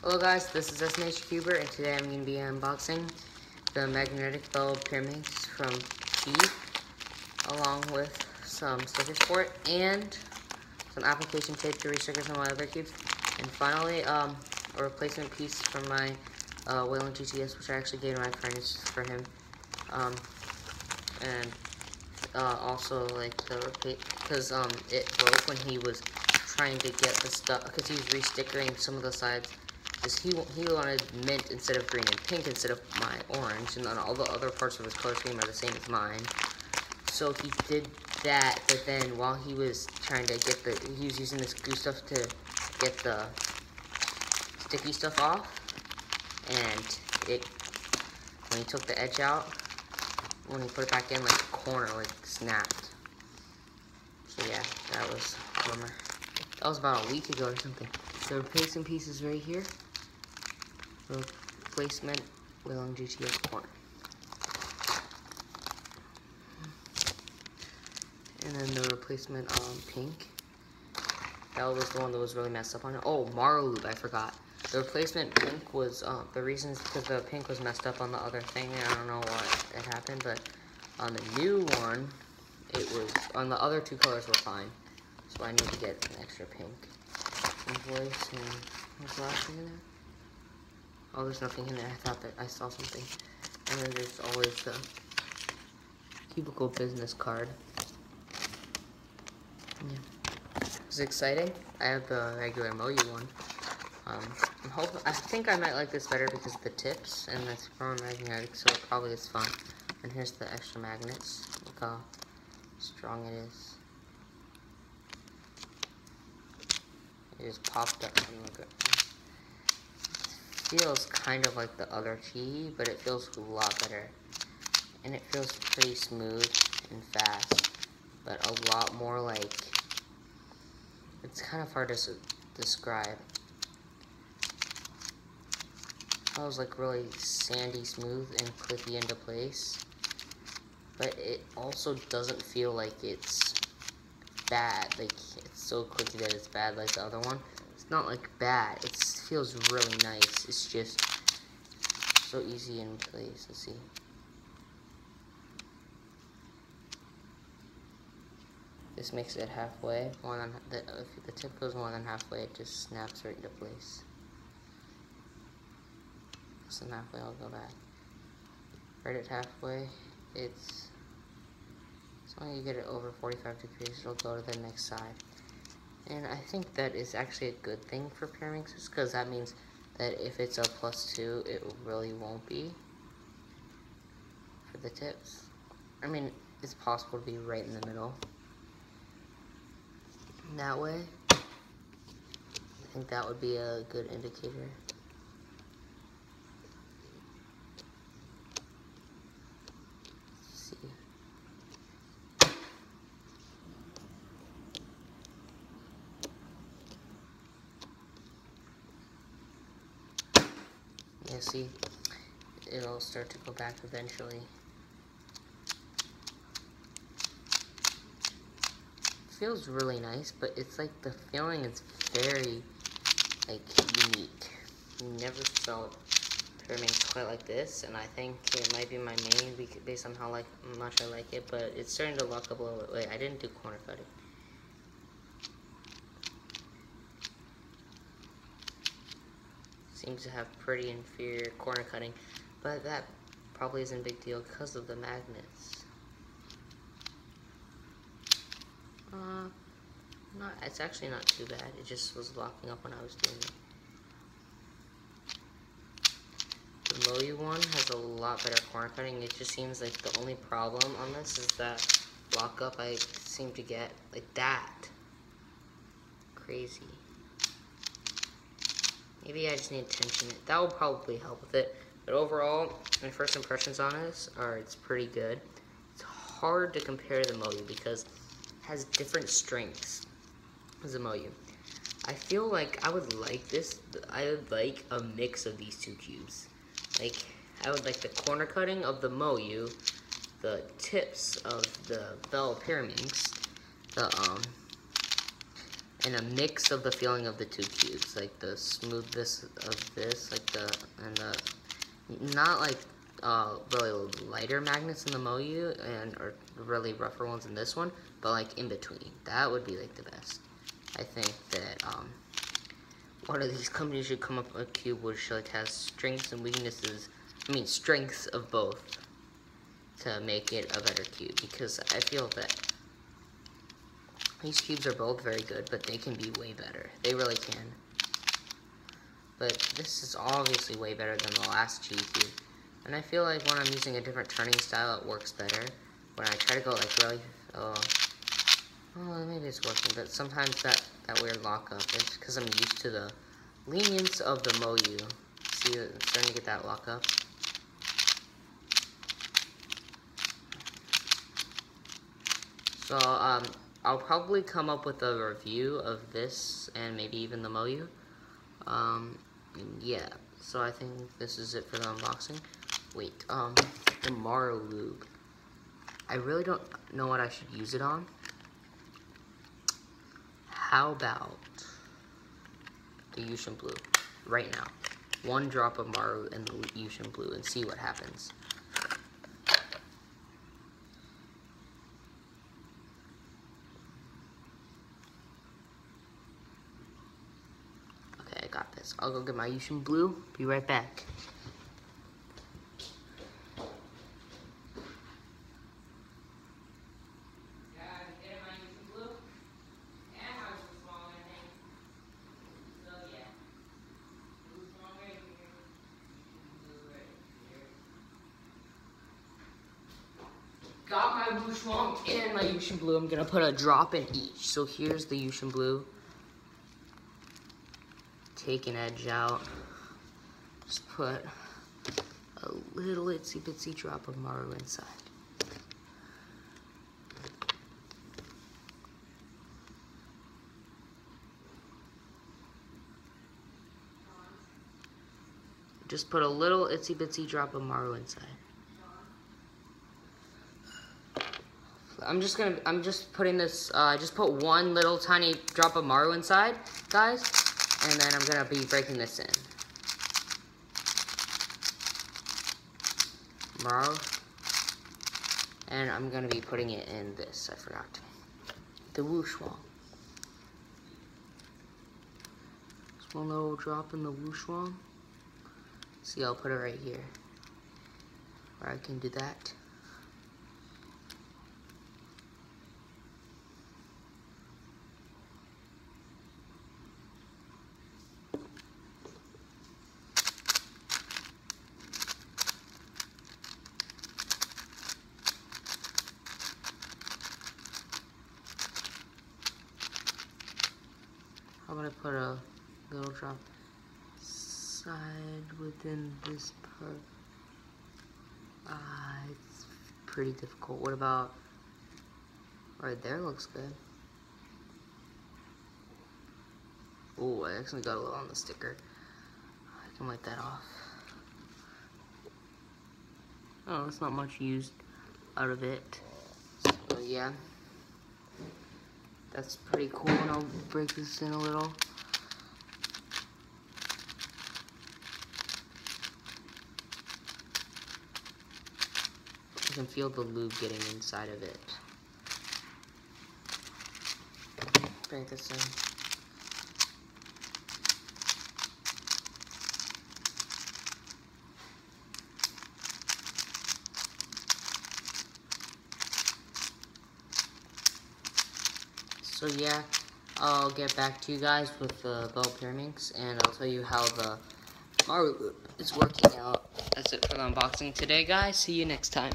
Hello guys, this is SNHCuber, and today I'm going to be unboxing the magnetic Pyraminx from P, along with some stickers for it, and some application tape to resticker some of my other cubes, and finally, a replacement piece from my Whalen GTS, which I actually gave to my friends for him, and also like because it broke when he was trying to get the stuff, because he was restickering some of the sides. He wanted mint instead of green and pink instead of my orange, and then all the other parts of his color scheme are the same as mine. So he did that, but then while he was trying to get he was using this glue stuff to get the sticky stuff off, and when he took the edge out, when he put it back in, like the corner snapped. So yeah, that was a bummer. That was about a week ago or something. The replacement piece is right here. Replacement Whalen GTS corner. And then the replacement pink. That was the one that was really messed up on it. Oh, Maru Lube, I forgot. The replacement pink was, the reason is because the pink was messed up on the other thing. I don't know what it happened, but on the new one, it was, on the other two colors were fine. So I need to get an extra pink. Invoice, and what's the last thing in there? Oh, there's nothing in there. I thought that I saw something. And then there's always the cubicle business card. Yeah. It's exciting. I have the regular Moyu one. I think I might like this better because of the tips, and that's from magnetic, so it probably is fun. And here's the extra magnets. Look how strong it is. It just popped up and look at it. Feels kind of like the other key, but it feels a lot better. And it feels pretty smooth and fast, but a lot more like, it's kind of hard to describe. It feels like really sandy smooth and clicky into place, but it also doesn't feel like it's bad, like it's so clicky that it's bad like the other one. It's not like bad, it feels really nice. It's just so easy in place. Let's see. This makes it halfway. If the tip goes more than halfway, it just snaps right into place. Less than halfway, I'll go back. Right at halfway, as long as you get it over 45 degrees, it'll go to the next side. And I think that is actually a good thing for Pyraminx, because that means that if it's a +2, it really won't be for the tips. I mean, it's possible to be right in the middle. That way, I think that would be a good indicator. Yeah, see, it'll start to go back eventually. It feels really nice, but it's like the feeling is very, like, unique. Never felt Pyraminx quite like this, and I think it might be my main based on how much I like it, but it's starting to lock up a little bit. Wait, I didn't do corner cutting. Seems to have pretty inferior corner cutting, but that probably isn't a big deal because of the magnets. It's actually not too bad. It just was locking up when I was doing it. The Moyu one has a lot better corner cutting. It just seems like the only problem on this is that lockup I seem to get like that. Crazy. Maybe I just need to tension it. That will probably help with it. But overall, my first impressions on this are it's pretty good. It's hard to compare to the Moyu because it has different strengths as a Moyu. I feel like I would like this. I would like a mix of these two cubes. Like, I would like the corner cutting of the Moyu, the tips of the Pyraminx, and a mix of the feeling of the two cubes, like the smoothness of this, like not like really lighter magnets in the Maru or really rougher ones in this one, but like in between. That would be like the best. I think that one of these companies should come up with a cube which like has strengths and weaknesses. I mean strengths of both to make it a better cube, because I feel that these cubes are both very good, but they can be way better. They really can. But this is obviously way better than the last cheese cube. And I feel like when I'm using a different turning style, it works better. When I try to go like really, maybe it's working, but sometimes that weird lockup is because I'm used to the lenience of the Maru. See, it's starting to get that lockup. So, I'll probably come up with a review of this and maybe even the Maru. Yeah, so I think this is it for the unboxing. Wait, the Maru Lube. I really don't know what I should use it on. How about the Ocean Blue right now? 1 drop of Maru in the Ocean Blue and see what happens. Okay, I got this. I'll go get my Ocean Blue. Be right back. Got my Wooshwong and my Ocean Blue. I'm gonna put a drop in each. So here's the Ocean Blue. Take an edge out. Just put a little itsy bitsy drop of Maru inside. Just put a little itsy bitsy drop of Maru inside. I'm just putting this, I just put 1 little tiny drop of Maru inside, guys, and then I'm gonna be breaking this in. Maru, and I'm gonna be putting it in this, I forgot. The Wooshwong. Just 1 little drop in the Wooshwong. See, I'll put it right here, where I can do that. I'm gonna put a little drop side within this part. It's pretty difficult. What about right there? Looks good. Oh, I actually got a little on the sticker. I can wipe that off. Oh, that's not much used out of it. So yeah. That's pretty cool, and I'll break this in a little. You can feel the lube getting inside of it. Break this in. So yeah, I'll get back to you guys with the Pyraminx, and I'll tell you how the Maru is working out. That's it for the unboxing today, guys. See you next time.